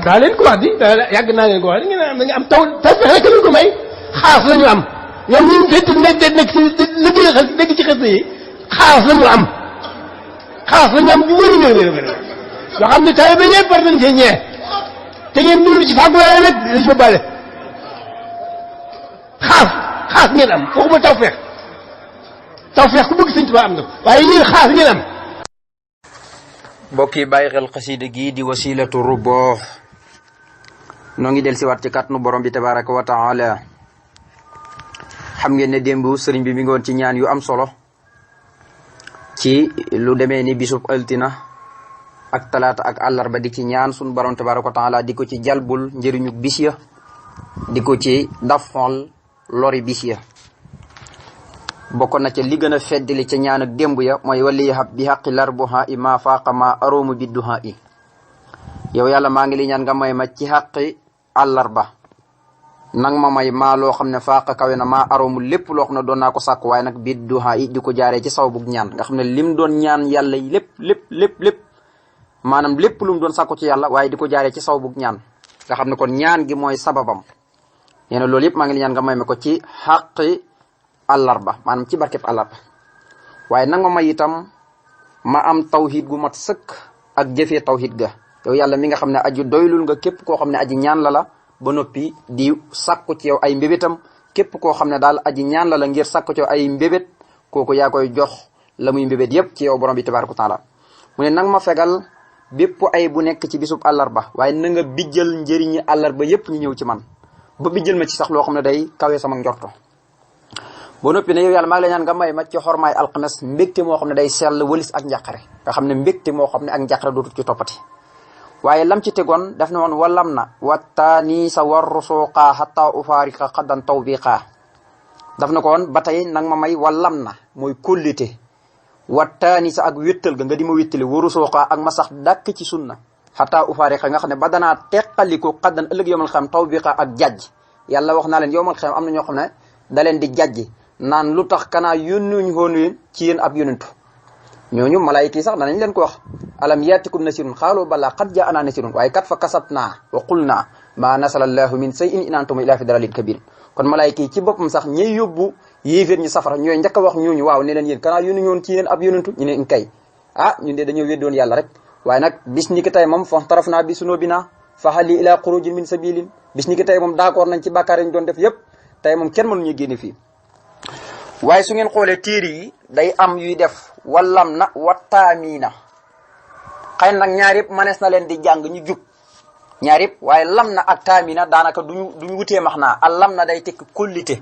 daa leen ko wax di yàgg naa leen ko wax di ngeen am taw rek lañ ko may xaas la ñu am ñoom ñu nekk si liggéey xas dégg ci xas yi xaas la ñu am xaas la ñu am bu wér yoo xam ne taw ba ñëpp war nañ cee ñee te ngeen dund ci fàggu waaye nag dañ ko bale xaas ngeen am waxuma tawfeex ku bëgg sëñ Tuubaa am na waaye yéen xaas ngeen am. mbokk yi bàyyi xel xasida gii di wasilatu rubo noo ngi del si waat ci kàttanu borom bi tabaraka wa taala xam ngeen ne démb sëriñ bi mi ngi woon ci ñaan yu am solo ci lu demee ni bisub altina ak talaata ak àllarba di ci ñaan sun borom tabaraka wa taala di ko ci jalbul njëriñu bis ya di ko ci dafxol lori bis ya bokkoon na ca li gën a feddali ca ñaan ak démb ya mooy wali hab bi xaqi larbuha i ma faaqa ma aroomu bidduha i yow yàlla maa ngi li ñaan nga may ma ci xaqi àllarba nang ma may maa loo xam ne faaqa kawe na maa aroomu lépp loo xam ne doon naa ko sàkk waaye nag bidduha i di ko jaaree ci saw bug ñaan nga xam ne lim doon ñaan yàlla yi lépp maanaam lépp lu mu doon sàkku ci yàlla waaye di ko jaaree ci saw bug ñaan nga xam ne kon ñaan gi mooy sababam nee na loolu yëpp maa ngi li ñaan nga may ma ko ci xaqi àllarba maanaam ci barkeb àllarba waaye nanga ma may itam ma am tawhid gu mat sëkk ak jëfee tawhid ga yow yàlla mi nga xam ne aju doylul nga képp koo xam ne aji ñaan la ba noppi di sàkku ci yow ay mbébétam képp koo xam ne daal aji ñaan la ngir sàkku ci yow ay mbébét kooku yaa koy jox la muy mbébét yépp ci yow borom bi tabaaraka wa taala mu ne nanga ma fegal bépp ay bu nekk ci bisub àllarba waaye na nga bijjal njëriñi àllarba yépp ñu ñëw ci man ba bijjal ma ci sax loo xam ne day kawe sama njorto boo noppi ne yow yàlla maa ngi la ñaan nga may ma ci xormaay alxames mbégte moo xam ne day sell wëlis ak njàqare nga xam ne mbégte moo xam ne ak njàqare dootul ci toppati waaye lam ci tegoon daf ne woon walam na wattaani sa warru sooqaa xataa ufaariqa xaddan tawbiqaa daf na ko woon ba tey nag ma may walam na mooy kóllite wattaani sa ak wéttal ga nga di ma wéttali waru sooqaa ak ma sax dàkk ci sunna xataa ufaariqa nga xam ne ba danaa teqaliko xaddan ëllëg yowmal xam tawbiqaa ak jajj yàlla wax naa leen yowmal xam am na ñoo xam ne da leen di jajj naan lu tax kanaa yónnuñ xoon ci yéen ab yónentu ñooñu malaayika yi sax danañ leen ko wax alam yaatikum nasirun xaaloo balaa qad jaana nasirun waaye kat fa kasab naa wa qul naa maa nasala allahu min shay'in in antum illa fi dalalin kabir kon malaayika yi ci boppam sax ñey yóbbu yéeféer ñi safara ñooy njëkk a wax ñooñu waaw ne leen yéen kanaa yónnuñ woon ci yéen ab yónentu ñu ne kay ñun de dañoo weddoon yàlla rek waaye nag bis ni ki tey moom fa taraf naa bi sunoo bi naa fa hal ila xurujin min sabilin bis ni ki tey moom d'accord nañ ci bàkkaar ñu doon def yépp tey moom kenn mënuñu génne fii waaye su ngeen xoolee téere yi day am yuy def wallam na wattaamiina xëy nag ñaar yëpp manees na leen di jàng ñu jub ñaar yëpp waaye lam na ak taamiina daanaka duñu wutee max naa al lam na day tekk kóllite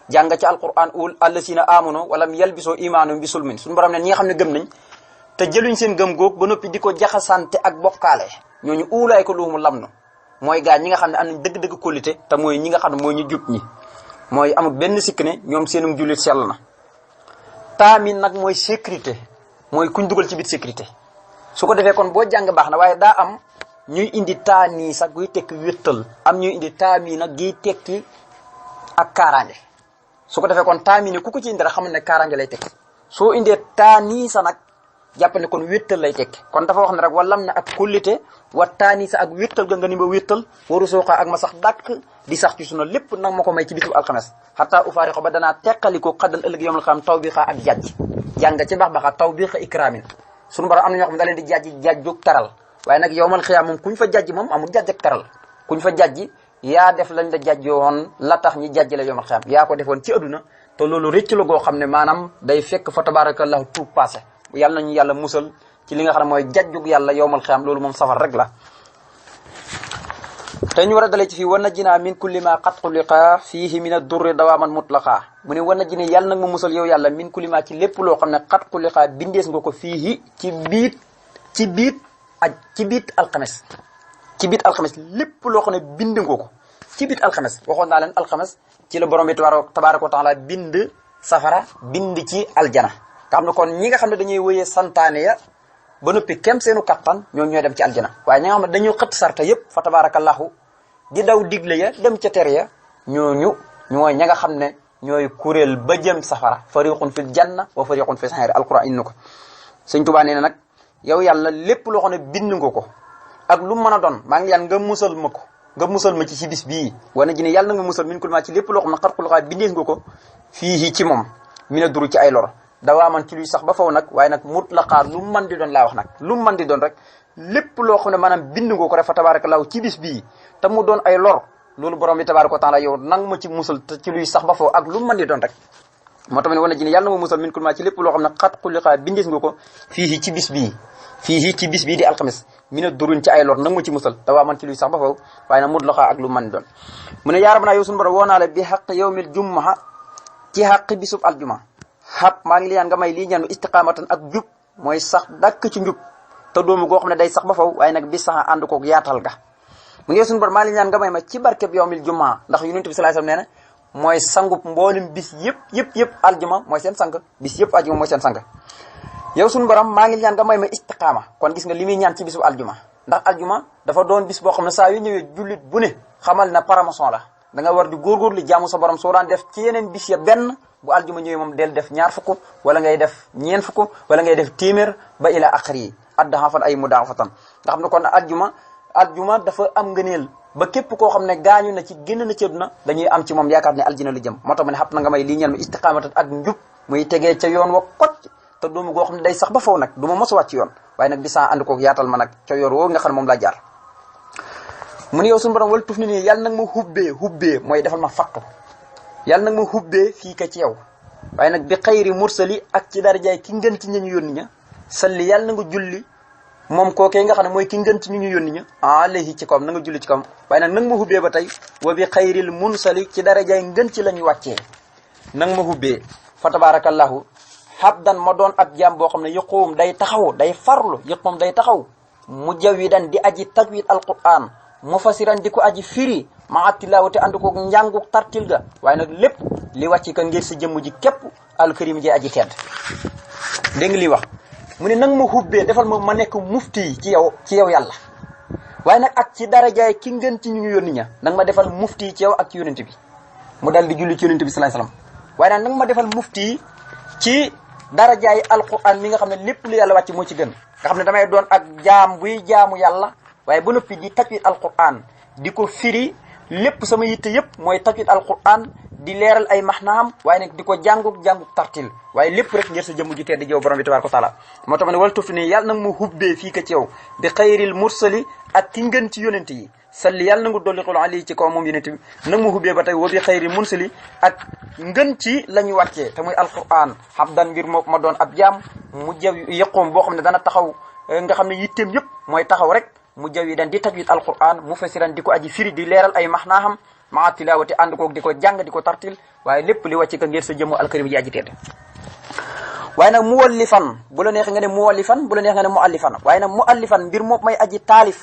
jàng ci alquran ul allasina amanu walam yalbisoo imaanum bi sulmin suñu borom ne ñi nga xam ne gëm nañ te jëluñ seen gëm góog ba noppi di ko jaxasante ak bokkaale ñooñu uulaay ko luumu lam na mooy gaa ñi nga xam ne am nañ dëgg-dëgg kóllite te mooy ñi nga xam ne mooy ñu jub ñi mooy amul benn sikk ne ñoom seenum jullit sell na taamin nag mooy sécurité mooy kuñ dugal ci biir sécurité su ko defee kon boo jàng baax na waaye daa am ñuy indi taanii sax guy tekki wéttal am ñuy indi taami nag giy tekki ak kaaraange su ko defee kon taami ne ku ko ci indi rek xamal ne kaaraange lay tekki soo indee taanii sa nag jàpp ne kon wéttal lay tekki kon dafa wax ne rek walam na ak kullite wa taanii sa ak wéttal ga nga ni ma wéttal waru sooxa ak ma sax dàkk di sax ci suna lépp nag ma ko may ci bisu alxames xataa ufaari ko ba danaa teqaliko xaddan ëllëg yomul xam taw bi xaa ak jajj jàng ci baax baaxa taw bi xa ikramin suñu borom am na ñoo xam ne da leen di jajji jajjug taral waaye nag yowmal xiyaam moom kuñ fa jajji moom amul jajj ak taral kuñ fa jajji yaa def lañ la jajjoo woon la tax ñi jajji la yowmal xiyaam yaa ko defoon ci adduna te loolu rëcc la goo xam ne maanaam day fekk fa tabarakallahu tout passé yàlla nañu yàlla musal ci li nga xam ne mooy jajjug yàlla yowmal xiyaam loolu moom safar rek la te ñu war a dalee ci fii wa najjinaa min kulli ma qad xuliqa fiihi min ad-durri dawaaman mutlaqa mu ne wa najjinaa yàlla nag ma musal yow yàlla min kulli ma ci lépp loo xam ne qad xuliqa bindees nga ko fiihi ci biit alxames lépp loo xam ne bind nga ko ci bit alxames waxoon naa leen alxames ci la borom bi tabaaraka wa taala bind safara bind ci aljana nga xam ne kon ñi nga xam ne dañuy wëyee santaane ya ba noppi kem seenu kattan ñooñu ñooy dem ci aljana waaye ñi nga xam ne dañoo xëtt sarta yëpp fa tabaarakallahu di daw digle ya dem ca tere ya ñooñu ñooy ña nga xam ne ñooy kuréel ba jëm safara fariqun fil janna wa fariqun fis sa'ir alquran indi ko sëñ Tuubaa nee na nag yow yàlla lépp loo xam ne bind nga ko ak lu mën a doon maa ngi yan nga musal ma ko nga musal ma ci bis bii wana ji ne yàlla nga musal min kul ma ci lépp loo xam ne xarxuluxaa bindees nga ko fii ci moom mi na duru ci ay lor dawaa man ci luy sax ba faw nag waaye nag mutlaqaa lu mën di doon laa wax nag lu mën di doon rek lépp loo xam ne maanaam bind nga ko rek fa tabaarakallaahu ci bis bii te mu doon ay lor loolu borom bi tabaaraka wa taala yow nang ma ci musal te ci luy sax ba faw ak lu mën di doon rek moo tax ne wana ji ne yàlla nga musal min kul ma ci lépp loo xam ne xarxuluxaa bindees nga ko fii ci bis bii di alxames mi ne duruñ ci ay lor nag ma ci musal dawaa man ci luy sax ba faw waaye nag mutlaqaa ak lu mën di doon mu ne yaa rabbana yow suñu borom woo naa la bi xaq yawmil jummaa ci xaq bisub aljuma xab maa ngi li nga may lii ñaanu istiqaamatan ak jub mooy sax dàkk ci njub te doomu goo xam ne day sax ba faw waaye nag bi sax ànd koog yaatal ga mu ngi suñu borom maa ngi li ñaan nga may ma ci barkeb yawmil jumaa ndax yonent bi sallallahu alayhi wasallam nee na mooy sangub mboolem bis yëpp aljuma mooy seen sang bis yëpp aljuma mooy seen sang yow suñu borom maa ngi ñaan nga may ma istiqaama kon gis nga li muy ñaan ci bisu aljuma ndax aljuma dafa doon bis boo xam ne saa yu ñëwee jullit bu ne xamal na promotion la da nga war di góorgóorlu jaamu sa borom soo daan def ci yeneen bis ya benn bu aljuma ñëwee moom del def ñaar fukk wala ngay def ñeen fukk wala ngay def téeméer ba ila axari yi addaxa fan ay mudaafatan nga xam ne kon aljuma dafa am ngëneel ba képp koo xam ne gaañu na ci génn na ci àdduna dañuy am ci moom yaakaar ne aljina la jëm moo tax ma ne xap na nga may lii ñeel ma istiqaamatan ak njub muy tegee ca yoon wa kocc te doomu goo xam ne day sax ba faw nag du ma mos a wàcc yoon waaye nag bisaa ànd koog yaatal ma nag ca yoon woo nga xam ne moom laa jaar mu ne yow suñu borom wala tuf ni nii yàlla nag ma hubbee mooy defal ma fattu yàlla nag ma hubbee fii ka ci yow waaye nag bi xayri mursali ak ci darajaay ki ngën ci ñu yónni ña salli yàlla na nga julli moom kookee nga xam ne mooy ki ngën ci ñu yónni ña alayhi ci kawam na nga julli ci kawam waaye nag ma hubbee ba tey wa bi xayril mursali ci darajaay ngën ci la ñu wàccee nang ma hubbee fa tabarakallahu habdan ma doon ab jaam boo xam ne yëqoom day taxaw day farlu yëqoom day taxaw mujawwidan di aji tajwid alquran mufassiran di ko aji firi ma tilawati ànd ko njàngu tartil ga waaye nag lépp li wàcc ka ngir si jëmm ji képp alkarim ji aji tedd dégg nga li wax mu ne nag ma hubbee defal ma nekk mufti ci yow yàlla waaye nag ak ci darajaay ki ngeen ci ñu yónni ña nag ma defal mufti ci yow ak ci yonent bi mu dal di julli ci yonent bi sallallahu alayhi wasallam waaye nag ma defal mufti ci darajaay alquran mi nga xam ne lépp lu yàlla wàcc moo ci gën nga xam ne damay doon ak jaam buy jaamu yàlla waaye ba noppi di tajwid alquran di ko firi lépp sama yitte yëpp mooy tajwid alquran di leeral ay maxnaam waaye nag di ko jàngu tartil waaye lépp rek ngir sa jëmm ju tedd jow borom bi tabaaraka wa taala moo tax ma ne wala tufti nii yàlla nag mu hubbee fii ka ci yow bi xayril mursali ak ki ngën ci yonent yi salli yàlla na nga dolli xul ali ci kaw moom yonent bi nag mu hubbee ba tey wa bi xayril mursali ak ngën ci la ñu wàccee te muy alquran habdan ngir moo ma doon ab jaam mu jaw yëqoom boo xam ne dana taxaw nga xam ne yitteem yëpp mooy taxaw rek mu jaw yi dan di tajwid alquran mufassiran di ko aji firi di leeral ay maxnaam maa tilawati ànd koog di ko jàng di ko tartil waaye lépp li wàcc ka ngir sa jëmm alkarim ji aji tedd waaye nag muwallifan bu la neexee nga ne muwallifan bu la neexee nga ne muallifan waaye nag muallifan mbir moom may aji taalif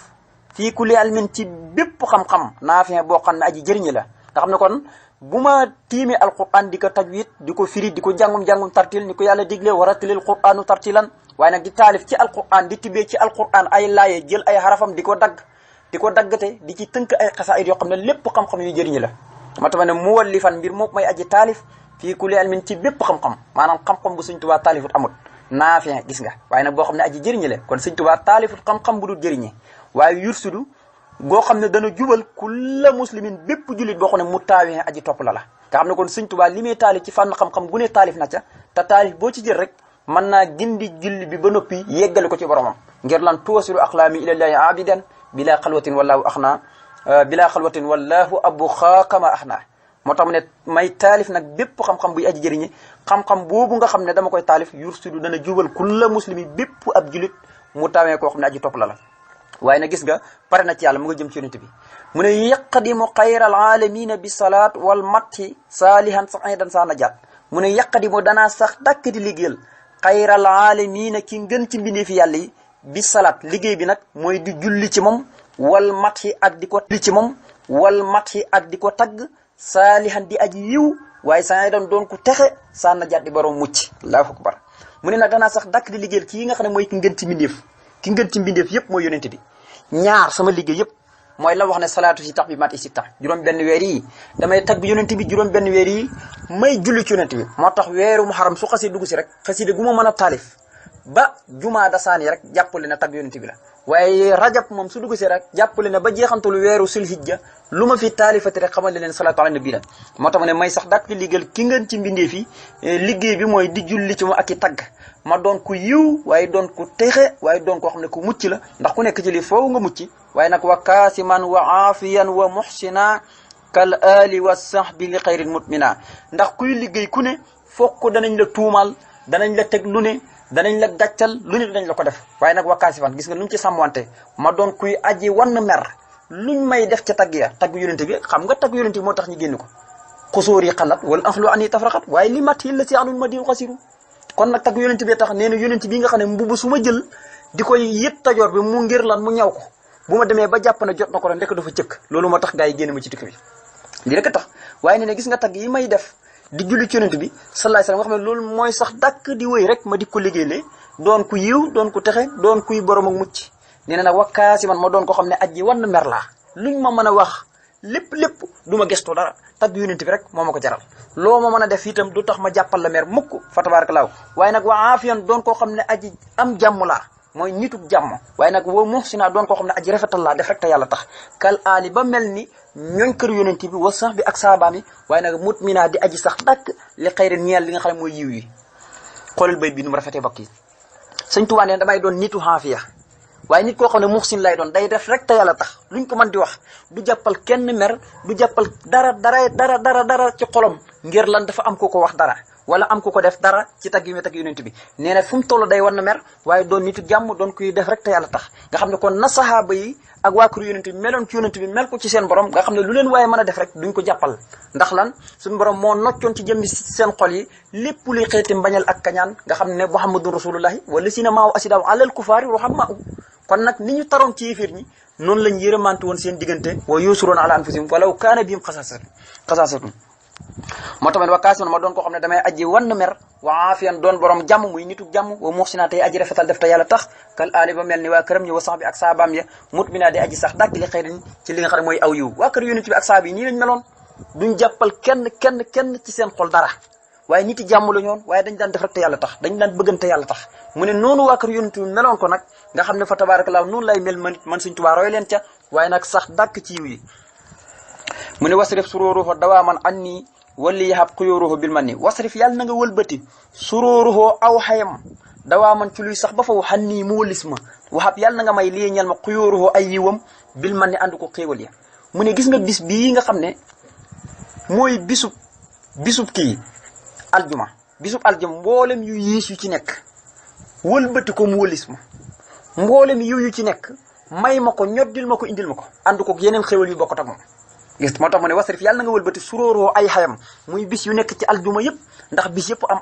fii kulli almin ci bépp xam-xam naafin boo xam ne aji jëriñi la nga xam ne kon bu ma tiimee alquran di ko tajwid di ko firi di ko jàngum tartil ni ko yàlla digle wa rattilil qur'anu tartilan waaye nag di taalif ci alquran di tibbee ci alquran ay laaye jël ay xarafam di ko daggate di ci tënk ay xasaayid yoo xam ne lépp xam-xam yu jëriñu la moo tax ma ne muwallifan mbir moom may aji taalif fii kulli ilmin ci bépp xam-xam maanaam xam-xam bu Sëñ Tuubaa taalifut amut naafin gis nga waaye nag boo xam ne aji jëriñi la kon Sëñ Tuubaa taalifut xam-xam bu dul jëriñe waaye yursudu goo xam ne dana jubal kulla muslimin bépp jullit boo xam ne mu taawee aji topp la nga xam ne kon Sëñ Tuubaa li muy taalif ci fànn xam-xam gu ne taalif na ca te taalif boo ci jël rek mën naa gindi julli bi ba noppi yeggale ko ci boromam ngir lan tuwasilu aqlaami ilallahi abidan bila xalwatin wallahu abu xaakama axna moo tax mu ne may taalif nag bépp xam-xam buy aji jëriñi xam-xam boobu nga xam ne dama koy taalif yursudu dana jubal kulla muslimi bépp ab julit mu tawee koo xam ne aji topp la waaye nag gis nga pare na ci yàlla mu nga jëm ci yonent bi mu ne yaqdimu xayral alamina bi salaat wal matti saalihan saxidan sa najaat mu ne yaqdimu danaa sax dàkk di liggéeyal xayral alamina ki ngën ci mbindee fi yàlla yi bi salaat liggéey bi nag mooy di julli ci moom wal matti ak di ko li ci moom wal mat yi ak di ko tagg saalihan di aji yiw waaye saa doon ku texe saa na jàddi borom mucc allahu akbar mu ne nag danaa sax dakk di liggéeyal kii nga xam ne mooy ki ngën ci mbindeef ki ngën ci mbindeef yëpp mooy yonente bi ñaar sama liggéey yëpp mooy la wax ne salaatu si tax bi mat i si tax juróom benn weer yi damay tagg yonente bi juróom benn weer yi may julli ci yonente bi moo tax weeru muharram su xasee dugg si rek xasida gu ma mën a taalif ba jumaa da saani rek jàppale na tagg yonente bi la waaye rajab moom su dugg si rek jàppale na ba jeexantalu weeru sulhijja lu ma fi taalifati rek xamal leen salaatu ala nabi la moo tax ma ne may sax dàkk di liggéeyal ki ngeen ci mbindee fi liggéey bi mooy di julli ci ma ak i tagg ma doon ku yiw waaye doon ku texe waaye doon koo xam ne ku mucc la ndax ku nekk ci lii foofu nga mucc waaye nag wa kaasiman wa aafiyan wa muhsina kal ali wa sahbi li xayrin mutmina ndax kuy liggéey ku ne fokk danañ la tuumal danañ la teg lu ne danañ la gàccal lu ne danañ la ko def waaye nag wa kaasifan gis nga lu mu ci sàmmwante ma doon kuy aji wann mer luñ may def ca tagg ya tagg yonente bi xam nga tagg yonente bi moo tax ñu génn ko xusóor yi xalat wala axlu an yi tafraxat waaye li mat la si anul ma diw xasiru kon nag tagg yonente bi tax nee na yonente bi nga xam ne mbubu su ma jël di koy yët tajoor bi mu ngir lan mu ñaw ko bu ma demee ba jàpp ne jot na ko la ndekk dafa cëkk loolu moo tax gaa yi génn ma ci dëkk bi lii rek tax waaye nee na gis nga tagg yi may def di julli ci yonent bi sallallahu alayhi wasallam nga xam ne loolu mooy sax dàkk di wëy rek ma di ko liggéeylee doon ku yiw doon ku texe doon kuy borom ak mucc nee na nag wakkaasi man ma doon ko xam ne aji wan mer laa luñ ma mën a wax lépp du ma gëstu dara tagg yonent bi rek moo ma ko jaral loo ma mën a def itam du tax ma jàppal la mer mukk fa tabarakallahu waaye nag wa aafiyan doon koo xam ne aji am jàmm laa mooy nitub jàmm waaye nag wa muhsina doon koo xam ne aji rafetal laa def rek te yàlla tax kal aali ba mel ni ñooñ kër yonent bi wa sax bi ak saabaam yi waaye nag mutmina di aji sax dàkk li xëyri ñeel li nga xam ne mooy yiw yi xoolal bay bi nu mu rafetee bokk yi sëñ Tuubaa ne damay doon nitu xaafiya waaye nit koo xam ne muhsin lay doon day def rek te yàlla tax luñ ko mën di wax du jàppal kenn mer du jàppal dara ci xolom ngir lan dafa am ko wax dara wala am ku ko def dara ci tagg yu tagg yonent bi nee na fu mu toll day war na mer waaye doon nitu jàmm doon kuy def rek te yàlla tax nga xam ne kon na sahaaba yi ak waa kër yonent bi meloon ci yonent bi mel ko ci seen borom nga xam ne lu leen waaye mën a def rek duñ ko jàppal ndax lan suñu borom moo noccoon ci jëmmi seen xol yi lépp luy xeeti mbañal ak kañaan nga xam ne muhammadun rasulullahi wala sina maaw asidaw alal kufaari ruhamaa kon nag ni ñu taroon ci yéeféer ñi noonu lañ yërëmante woon seen diggante wa yusuroon ala anfusihim walaw kaana bihim xasaasatun moo tamit wa kaasiman ma doon koo xam ne damay aji wan mer wa aafiyan doon borom jàmm muy nitu jàmm wa muxsina tey aji rafetal def te yàlla tax kal aali ba mel ni waa këram ñi wa sax bi ak saabaam ya mutmina di aji sax dàkk li xëyrin ci li nga xam ne mooy aw yiw waa kër yonent bi ak saaba yi nii lañ meloon duñ jàppal kenn ci seen xol dara waaye niti jàmm la ñoon waaye dañ daan def rek te yàlla tax dañ daan bëggante yàlla tax mu ne noonu waa kër yonent bi meloon ko nag nga xam ne fa tabarakallah noonu lay mel man Sëñ Tuubaa roy leen ca waaye nag sax dàkk ci yiw yi mu ne wasrif sururuhu dawaaman anni wali yahab xuyóoruhu bil man ni wasrif yàlla na nga wëlbati sururuhu aw xayam dawaaman ci luy sax ba faw xan nii mu wëlis ma waxab yàlla na nga may lii ñel ma xuyóoruhu ay yiwam bil man ni ànd ko xéewal ya mu ne gis nga bis bii nga xam ne mooy bisub kii aljuma bisub aljuma mboolem yu yiis yu ci nekk wëlbati ko mu wëlis ma mboolem yiw yu ci nekk may ma ko ñoddil ma ko indil ma ko ànd ko yeneen xéewal yu bokkut ak moom gis moo tax mu ne wasrif yàlla na nga wëlbati suróoroo ay xayam muy bis yu nekk ci aljuma yëpp ndax bis yëpp am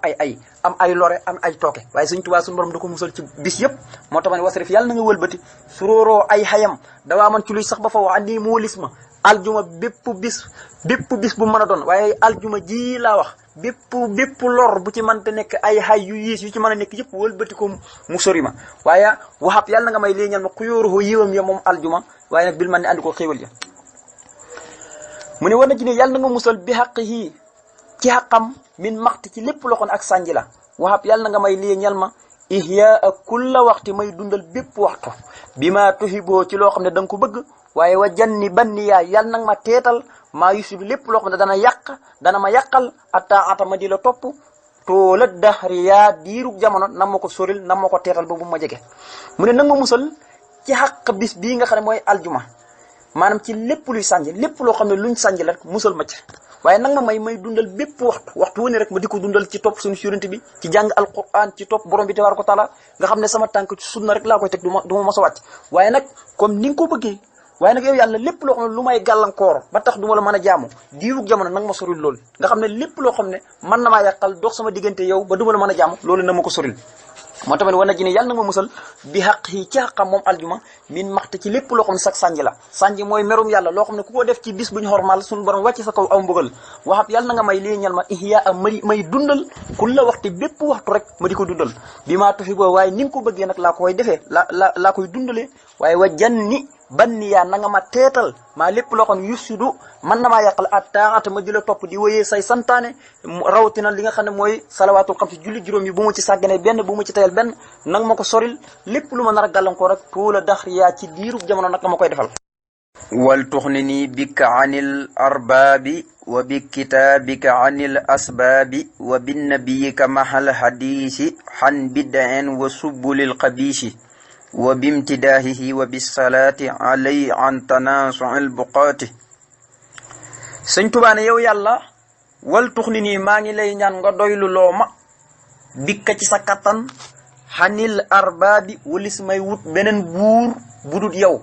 ay lore am ay tooke waaye Sëñ Tuubaa suñu borom da ko musal ci bis yëpp moo tax mu ne wasrif yàlla na nga wëlbati suróoroo ay xayam dawaa man ci luy sax ba fa wax andi mu wëlis ma aljuma bépp bis bu mën a doon waaye aljuma ji laa wax bépp lor bu ci mënte nekk ay xay yu yiis yu ci mën a nekk yëpp wëlbati ko mu sori ma waaye waxab yàlla na nga may léeñal ma xuyóoruhu yiwam ya moom aljuma waaye nag bil man ne andi ko xéewal ya mu ne war na ci ne yàlla na nga musal bi xaq yii ci xaqam min maxti ci lépp loxoon ak sànji la waxab yàlla na nga may lii ñal ma ihya ak kulla waxti may dundal bépp waxtu bi ma tuhiboo ci loo xam ne da nga ko bëgg waaye wa janni banni yaay yàlla nag ma teetal maa yusibu lépp loo xam ne dana ma yàqal ata ma di la topp toola daxri yaa diirug jamono nam ma ko soril nam ma ko teetal ba bu ma jege mu ne nag ma musal ci xaq bis bii nga xam ne mooy aljuma maanaam ci lépp luy sànj lépp loo xam ne luñ sànj la rek musal ma ci waaye nag ma may dundal bépp waxtu wu ne rek ma di ko dundal ci topp suñu yonent bi ci jàng alquran ci topp borom bi tabaaraka wa taala nga xam ne sama tànk ci sunna rek laa koy teg du ma mos a wàcc waaye nag comme ni nga ko bëggee waaye nag yow yàlla lépp loo xam ne lu may gàllankoor ba tax du ma la mën a jaamu diirug jamono nag ma soril loolu nga xam ne lépp loo xam ne mën na maa yàqal dox sama diggante yow ba du ma la mën a jaamu loolu na ma ko soril moo tamit wana ji ne yàlla na ma musal bi xaq yi ci xaqam moom aljuma min maxte ci lépp loo xam ne sax sànji la sànji mooy merum yàlla loo xam ne ku ko def ci bis bu ñu xormal suñu borom wàcc sa kaw aw mbugal waxab yàlla na nga may lii ñal ma ihya a may dundal ku la waxte bépp waxtu rek ma di ko dundal bi maa tuxi boo waaye ni nga ko bëggee nag laa koy defee laa koy dundalee waaye wa janni banni yaa na nga ma teetal maa lépp loo xam ne yusidu man na maa yàqal attaata ma di la topp di wéyee say santaane rawatina li nga xam ne mooy salawaatul xam si julli juróom yi bu mu ci sàggane benn bu mu ci tayal benn nang ma ko soril lépp lu ma nar a gàllankoor rek tuula daxriyaa ci diirub jamono nag ma koy defal wal tuxnini bika anil arbaabi wa bi kitaabika anil asbaabi wa bi nabiyika mahal hadiisi xan bidain wa subbulil xabiisi wa bimtidaahihi wa bisalaati alay an tanaasuil buqaati sëñ Tuubaa ne yow yàlla wal tux ni nii maa ngi lay ñaan nga doylu loo ma bikka ci sa kattan xanil arbaabi walis may wut beneen buur budut yow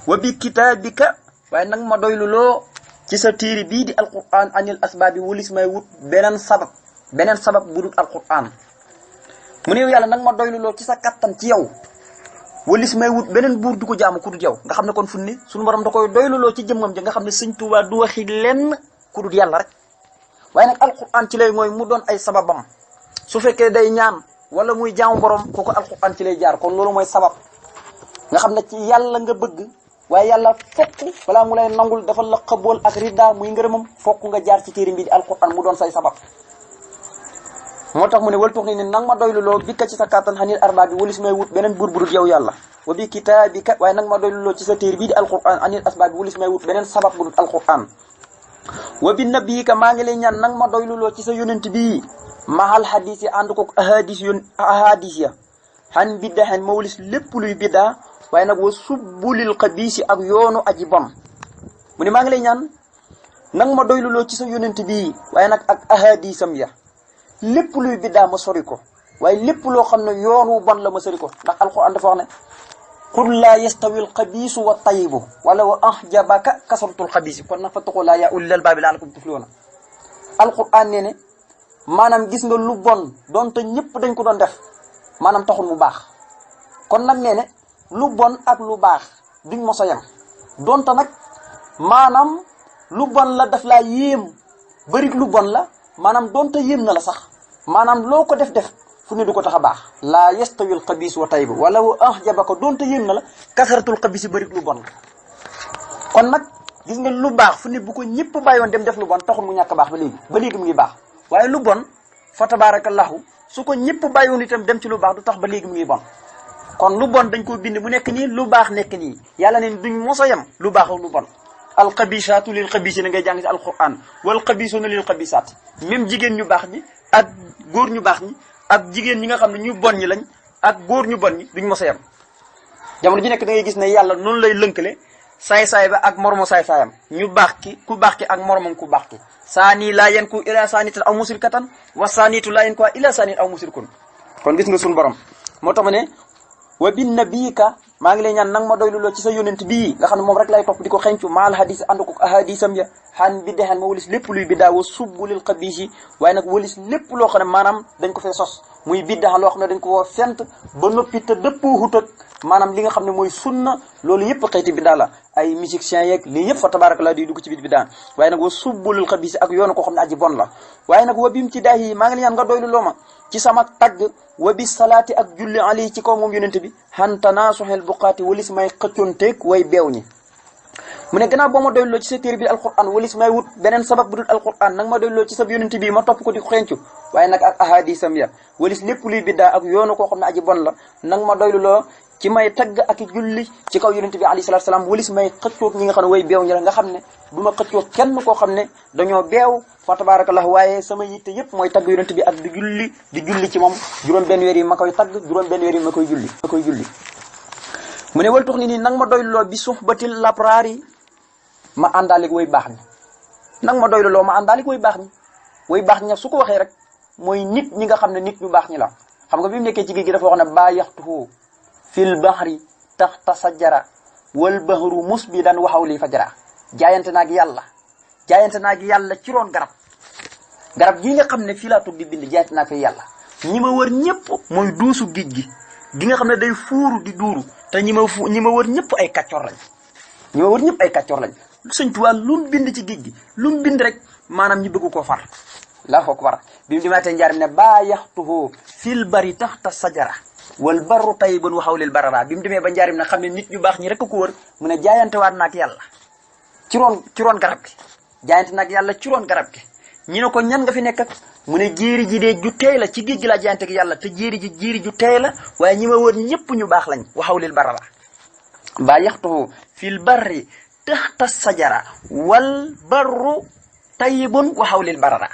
wa bi kitaabika waaye nag ma doylu loo ci sa téere bii di alquran anil asbaabi walis may wut beneen sabab budut alquran mu ne yow yàlla nag ma doyluloo ci sa kattan ci yow walis may wut beneen buur du ko jaamu ku dut yow nga xam ne kon fu ne suñu borom da koy doyluloo ci jëmmam ja nga xam ne sëñ Tuubaa du waxi lenn ku dut yàlla rek waaye nag alquran ci lay mooy mu doon ay sababam su fekkee day ñaan wala muy jaamu borom kooku alquran ci lay jaar kon loolu mooy sabab nga xam ne ci yàlla nga bëgg waaye yàlla fokk balaa mu lay nangul dafa la xabool ak ridda muy ngërëmam fokk nga jaar ci téere bi di alquran mu doon say sabab moo tax mu ne wal tux ni ne nang ma doyluloo bikka ci sa kàttan xanil arbaa bi walis may wut beneen buur budul yow yàlla wa bi kitaabika waaye nag ma doyluloo ci sa téere bii di alquran anil asbab bi walis may wut beneen sabab budul alquran wa bi nabiyika maa ngi lay ñaan nang ma doyluloo ci sa yonent bii mahal hadis yi ànd ko ahadis ya xan bidda xen ma walis lépp luy biddaa waaye nag wa subbulil xabiisi ak yoonu aji bon mu ne maa ngi lay ñaan nang ma doyluloo ci sa yonent bii waaye nag ak ahadisam ya lépp luy biddaa ma sori ko waaye lépp loo xam ne yoonu bon la ma sori ko ndax alquran dafa wax ne qul laa yastawi alxabiisu wa tayibu wala wa ahjabaka kasratul xabiisi kon nag fattaqu laa yaa ulil albaabi la'allakum tuflihuuna alquran nee ne maanaam gis nga lu bon donte ñëpp dañ ko doon def maanaam taxul mu baax kon nag nee ne lu bon ak lu baax duñ mos a yem donte nag maanaam lu bon la daf laa yéem bëri lu bon la maanaam donte yéem na la sax maanaam loo ko def fu ne du ko tax a baax laa yastawil xabiis wa tayyib wala wa ahjabaka donte yéem na la kasaratul xabiis yi bëri lu bon kon nag gis nga lu baax fu ne bu ko ñëpp bàyyoon dem def lu bon taxul mu ñàkk baax ba léegi mu ngi baax waaye lu bon fa tabaarakallahu su ko ñëpp bàyyoon itam dem ci lu baax du tax ba léegi mu ngi bon kon lu bon dañ ko bind mu nekk nii lu baax nekk nii yàlla ne duñ mos a yem lu baax ak lu bon alxabisaatu lil xabisiina ngay jàng ci alquran wal xabisuuna lil xabisaat même jigéen ñu baax ñi ak góor ñu baax ñi ak jigéen ñi nga xam ne ñu bon ñi lañ ak góor ñu bon ñi duñ mos a yem jamono ji nekk da ngay gis ne yàlla noonu lay lënkale saay-saay ba ak moromo saay-saayam ñu baax ki ku baax ki ak moromam ku baax ki saani laa yen ku ila saanitan aw musrikatan wa saanitu laa yen ku ila saanit aw musrikun kon gis nga suñu borom moo tax ma ne wa bin nabiyika maa ngi lay ñaan nang ma doyluloo ci sa yonent bii nga xam ne moom rek lay topp di ko xencu maal hadis ànd ko ahadisam ya xaan bi dexeen ma walis lépp luy biddaa wa subbulil xabiis yi waaye nag walis lépp loo xam ne maanaam dañ ko fee sos muy biddaa loo xam ne dañ ko woo fent ba noppi te dëppoo hut ak maanaam li nga xam ne mooy sunna loolu yëpp xëyti biddaa la ay musiciens yeeg lii yëpp fa tabarakallah di dugg ci biir biddaa waaye nag wa subbulil xabiis yi ak yoonu koo xam ne aji bon la waaye nag wa bim ci daayi maa ngi lay ñaan nga doyluloo ma ci sama tagg wa bi salaati ak julli ali ci kaw moom yonent bi xantana soxel buqaati walis may xëccoonteeg way beew ñi mu ne gannaaw boo ma doyloo ci sa téere bi alquran walis may wut beneen sabab bu dul alquran nag ma doyloo ci sa yonent bi ma topp ko di xencu waaye nag ak ahadisam ya walis lépp luy biddaa ak yoonu koo xam ne aji bon la nag ma doyluloo ci may tagg ak julli ci kaw yonent bi alayhi salaatu salaam walis may xëccoog ñi nga xam ne way beew ñi la nga xam ne du ma xëccoog kenn koo xam ne dañoo beew fa tabarakallah waaye sama yitte yëpp mooy tagg yonent bi ak di julli ci moom juróom benn weer yi ma koy tagg juróom benn weer yi ma koy julli mu ne wal tux ni nii nang ma doyluloo bi suxbatil lapraari ma àndaalik way baax ñi nang ma doyluloo ma àndaalik way baax ñi way baax ñi su ko waxee rek mooy nit ñi nga xam ne nit ñu baax ñi la xam nga bi mu nekkee ci géej gi dafa wax ne baa yaxtuhu fil bahri taxta sajara wal bahru musbidan waxaw li fajara jaayante naag yàlla ci roon garab gii nga xam ne fii laa toog di bind jaayante naag fi yàlla ñi ma wër ñëpp mooy duusu géej gi nga xam ne day fuuru di duuru te ñi ma wër ñëpp ay kàccoor lañ ñi ma wër ñëpp ay kàccoor lañ sëñ Tuubaa lu mu bind ci géej gi lu mu bind rek maanaam ñu bëgg koo far laa ko war bi mu dimaatee njaarim ne baa yaxtuhu fil bari taxta sajara wal barru tayyibun wa hawlil barara bi mu demee ba njaarim nag xam ne nit ñu baax ñi rek ko wër mu ne jaayante waat naak yàlla ci roon garab gi jaayante naak yàlla ci roon garab gi ñu ne ko ñan nga fi nekk ak mu ne jéeri ji de ju teey la ci géej gi laa jaayante ak yàlla te jéeri ju teey la waaye ñi ma wër ñëpp ñu baax lañ wa hawlil barara baa yaxtuhu fil barri taxta sajara wal barru tayyibun wa hawlil barara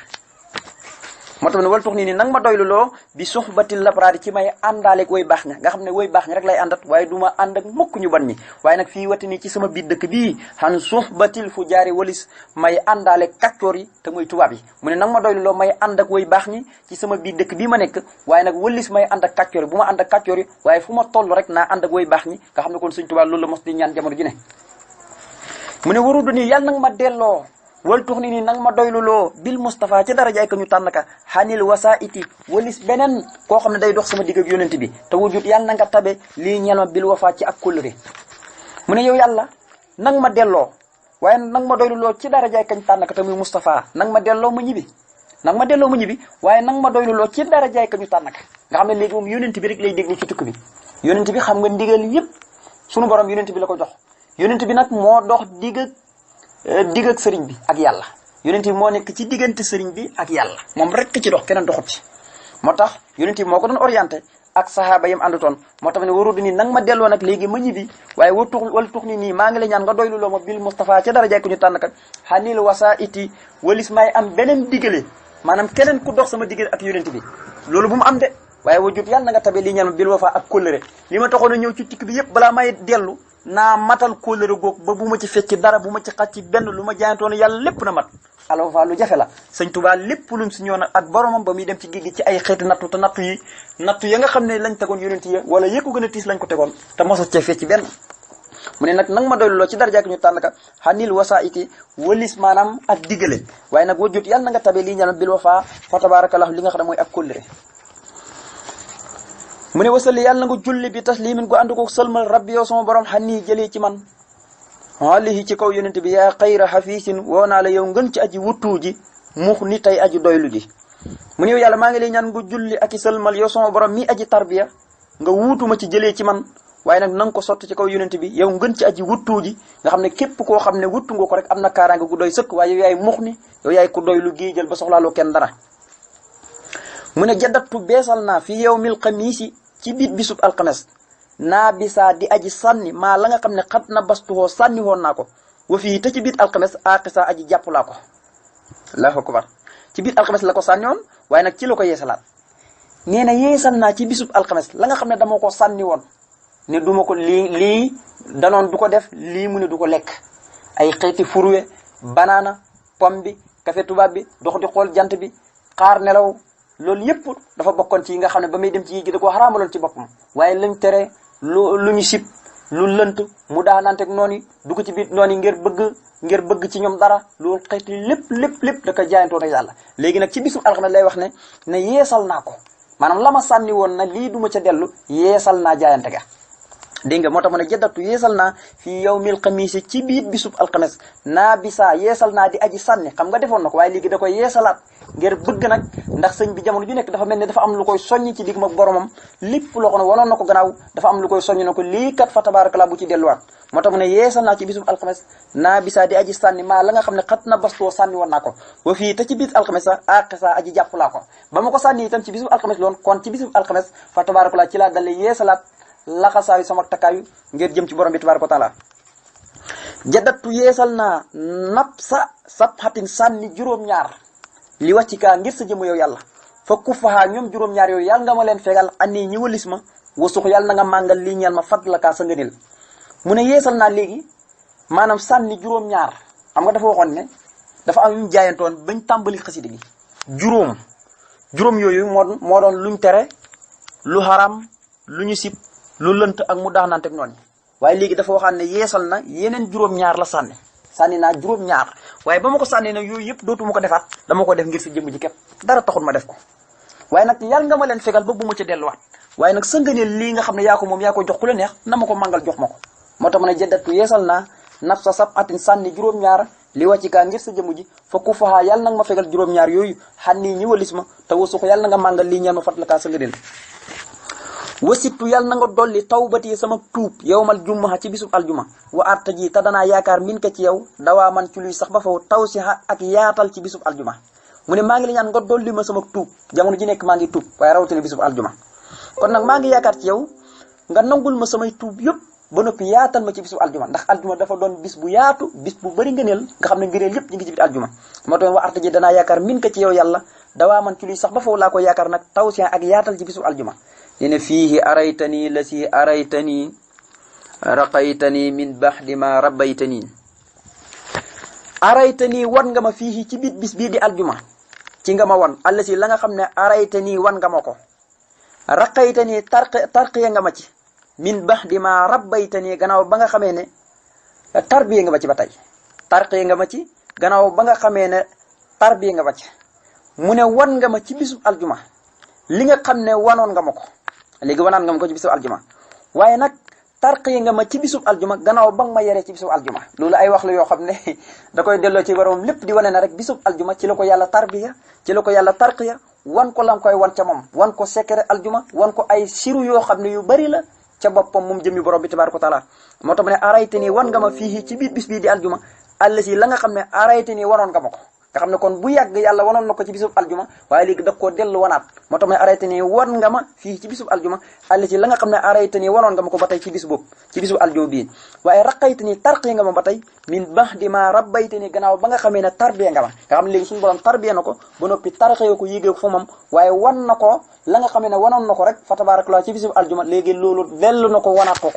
moo tax ne wal tux nii nag ma doylu loo bi suxbatil labraari ci may àndaaleeg woy baax ña nga xam ne woy baax ña rek lay àndat waaye du ma ànd ak mukk ñu ban ñi waaye nag fii wati nii ci sama biir dëkk bii xan suxbatil fu jaari walis may àndaaleeg kàccoor yi te muy tubaab yi mu ne nag ma doylu loo may ànd ak woy baax ñi ci sama biir dëkk bii ma nekk waaye nag walis may ànd ak kàccoor yi bu ma ànd ak kàccoor yi waaye fu ma toll rek naa ànd ak woy baax ñi nga xam ne kon Sëñ Tuubaa loolu la mos di ñaan jamono ji ne mu ne warudu nii yàlla nag ma delloo wal tux ni nii nang ma doyluloo bil Moustapha ca darajaay ka ñu tànn ka xanil wasaiti walis beneen koo xam ne day dox sama digg ak yonent bi te wujut yàlla na nga tabe lii ñeel ma bil wafa ci ak kóllëre mu ne yow yàlla nang ma delloo waaye nang ma doyluloo ci darajaay kañ tànn ka te muy Moustapha nang ma delloo ma ñibbi waaye nang ma doyluloo ci darajaay ka ñu tànn ka nga xam ne léegi moom yonent bi rek lay déglu ci tukki bi yonent bi xam nga ndigal yëpp sunu borom yonent bi la ko jox yonent bi nag moo dox digg ak sëriñ bi ak yàlla yonent bi moo nekk ci diggante sëriñ bi ak yàlla moom rek ci dox keneen doxut ci moo tax yonent bi moo ko doon orienté ak sahaaba yam àndutoon moo tax ne warudu nii nang ma delloo nag léegi ma ñibbi waaye wala tux ni nii maa ngi la ñaan nga doylu loo ma bil Moustapha ca darajaay ku ñu tànn kat xanil wasa iti walis may am beneen diggale maanaam keneen ku dox sama diggale ak yonent bi loolu bu mu am de waaye wajut yàlla na nga tabe lii ñaan ma bil wafa ak kóllëre li ma taxoon a ñëw ci tikk bi yëpp balaa may dellu naa matal kóllëre goog ba bu ma ci fecc dara bu ma ci xàcc benn lu ma jaayantoon yàlla lépp na mat alors fa lu jafe la sëñ Tuubaa lépp lum si ñëw nag ak boromam ba muy dem ci géej gi ci ay xeeti nattu te nattu ya nga xam ne lañ tegoon yonent ya wala yëkku gën a tiis lañ ko tegoon te mosa cee fecc benn mu ne nag nang ma doyluloo ci daraja ki ñu tànn ka xanil wasaiti walis maanaam ak diggale waaye nag wajut yàlla na nga tabe lii ñaan bil wafa fa tabarakallah li nga xam ne mooy ak kóllëre mu ne wasali yàlla nga julli bi taslimin gu ànd ko sëlmal rabbi yow sama borom xan nii jëlee ci man alihi ci kaw yonent bi yaa xayra xafiisin woo naa la yow ngën ci aji wuttu ji mux ni tey aji doylu ji mu ne yow yàlla maa ngi lay ñaan nga julli ak i sëlmal yow sama borom mi aji tarbiya nga wuutuma ci jëlee ci man waaye nag na nga ko sotti ci kaw yonent bi yow ngën ci aji wuttu ji nga xam ne képp koo xam ne wuttu nga ko rek am na kaaraange gu doy sëkk waaye yow yaay mux ni yow yaay ku doylu gii jël ba soxlaaloo kenn dara mu ne jaddatu beesal naa fi yawmil xamiisi ci biir bisub alxames naa bisaa di aji sànni maa la nga xam ne xat na bastuwoo sànni woon naa ko wa fii te ci biir alxames aaqisaa aji jàpp laa ko allahu akbar ci biir alxames la ko sànni woon waaye nag ci la ko yeesalaat nee na yeesal naa ci bisub alxames la nga xam ne dama ko sànni woon ne duma ko lii danoon du ko def lii mu ne du ko lekk ay xeeti furwe banaana pom bi café tubaab bi dox di xool jant bi xaar nelaw loolu yëpp dafa bokkoon ci yi nga xam ne ba muy dem ci yi gi da koo xaraamaloon ci boppam waaye lañ tere lu ñu sib lu lënt mu daananteeg noonu yi du ko ci biir noonu yi ngir bëgg ci ñoom dara loolu xeeti lépp da ko jaayantoon ak yàlla léegi nag ci bisu alxames lay wax ne yeesal naa ko maanaam la ma sànni woon na lii duma ca dellu yeesal naa jaayante ga dégg nga moo tax mu ne jaddatu yeesal naa fii yawmil xamiisi ci biir bisub alxames naa bisaa yeesal naa di aji sànni xam nga defoon na ko waaye léegi da koy yeesalaat ngir bëgg nag ndax sëñ bi jamono ju nekk dafa mel ne dafa am lu koy soññ ci digg mag boromam lépp loo xam ne wanoon na ko gannaaw dafa am lu koy soññ na ko lii kat fa tabarakallah bu ci delluwaat moo tax mu ne yeesal naa ci bisub alxames naa bisaa di aji sànni maa la nga xam ne xat na bastoo sànni woon naa ko wa fii te ci biir alxames sa aqisa aji jàpp laa ko ba ma ko sànni itam ci bisub alxames loon kon ci bisub alxames fa tabarakallah ci laa dalle yeesalaat laxasaayu sama takkaayu ngir jëm ci borom bi tabaraka wa taala jaddatu yeesal naa nap sab xatin sànni juróom-ñaar li wàcc ci kaa ngir sa jëmu yow yàlla fa kuffahaa ñoom juróom-ñaar yooyu yàlla nga ma leen fegal annii ñi walis ma wasux yàlla na nga màngal lii ñeel ma fadla kaa sa ngëneel mu ne yeesal naa léegi maanaam sànni juróom-ñaar xam nga dafa waxoon ne dafa am ñu jaayantoon bañ tàmbali xasida gi juróom yooyu moo doon luñ tere lu xaram lu ñu sib lu lënt ak mu daax naante ak noonu waaye léegi dafa waxaan ne yeesal na yeneen juróom-ñaar la sànni naa juróom-ñaar waaye ba ma ko sànni nag yooyu yëpp dootuma ko defaat dama ko def ngir sa jëmm ji képp dara taxul ma def ko waaye nag yàlla nga ma leen fegal ba bu ma ca delluwaat waaye nag sa ngëneel lii nga xam ne yaa ko moom yaa ko jox ku la neex na ma ko màngal jox ma ko moo tax ma ne jaddatu yeesal naa naf sa sab atin sànni juróom-ñaar li wàcci kaa ngir sa jëmu ji fa ku faxaa yàlla nag ma fegal juróom-ñaar yooyu xan nii ñi walis ma te wasu ko yàlla na nga màngal lii ñaan ma fat la kaa sa ngëneel wasittu yàlla na nga dolli tawbati sama tuub yowmal jummaha ci bisub aljuma wa arta ji te danaa yaakaar min ka ci yow dawaa man ci luy sax ba faw taw si ak yaatal ci bisub aljuma mu ne maa ngi la ñaan nga dolli ma sama tuub jamono ji nekk maa ngi tuub waaye rawatina bisub aljuma kon nag maa ngi yaakaar ci yow nga nangul ma samay tuub yëpp ba noppi yaatal ma ci bisub aljuma ndax aljuma dafa doon bis bu yaatu bis bu bëri ngëneel nga xam ne ngëneel yëpp ñu ngi ci biir aljuma moo tax wa arta ji danaa yaakaar min ka ci yow yàlla dawaa man ci luy sax ba faw laa ko yaakaar nag taw si ak yaatal ci bisub aljuma ne fiihi araytani la si araytani raqaytani min baxdi ma rabbaytani araytani wan nga ma fiihi ci biir bis bii di aljuma ci nga ma wan alla si la nga xam ne araytani wan nga ma ko raqaytani tarqiya nga ma ci min baxdi ma rabbaytani gannaaw ba nga xamee ne tarbiya nga ma ci ba tey tarqiya nga ma ci gannaaw ba nga xamee ne tarbiya nga ma ci mu ne wan nga ma ci bisub aljuma li nga xam ne wanoon nga ma ko léegi wanaan nga ma ko ci bisub aljuma waaye nag tarqiya nga ma ci bisub aljuma gannaaw ba nga ma yeree ci bisub aljuma loolu ay wax la yoo xam ne da koy delloo ci borom lépp di wane na rek bisub aljuma ci la ko yàlla tarbiya ci la ko yàlla tarqiya wan ko la nga koy wan ca moom wan ko secret aljuma wan ko ay siru yoo xam ne yu bari la ca boppam moom jëmmi borom bi tabaaraka wa taala moo tax mu ne arayte nii wan nga ma fii ci biir bis bii di aljuma àll si la nga xam ne arayte nii wanoon nga ma ko nga xam ne kon bu yàgg yàlla wanoon na ko ci bisub aljuma waaye léegi daf koo dellu wanaat moo tax may arrêté nii wan nga ma fii ci bisub aljuma àll ci la nga xam ne arrêté nii wanoon nga ma ko ba tey ci bis boobu ci bisub aljuma bii waaye raqayte nii tarqiya nga ma ba tey min baxdi ma rabbayte nii gannaaw ba nga xamee ne tarbiya nga ma nga xam ne léegi suñu borom tarbiya na ko ba noppi tarqiya ko yéegee ko fa moom waaye wan na ko la nga xamee ne wanoon na ko rek fa tabarakallah ci bisub aljuma léegi loolu dellu na ko wanaat ko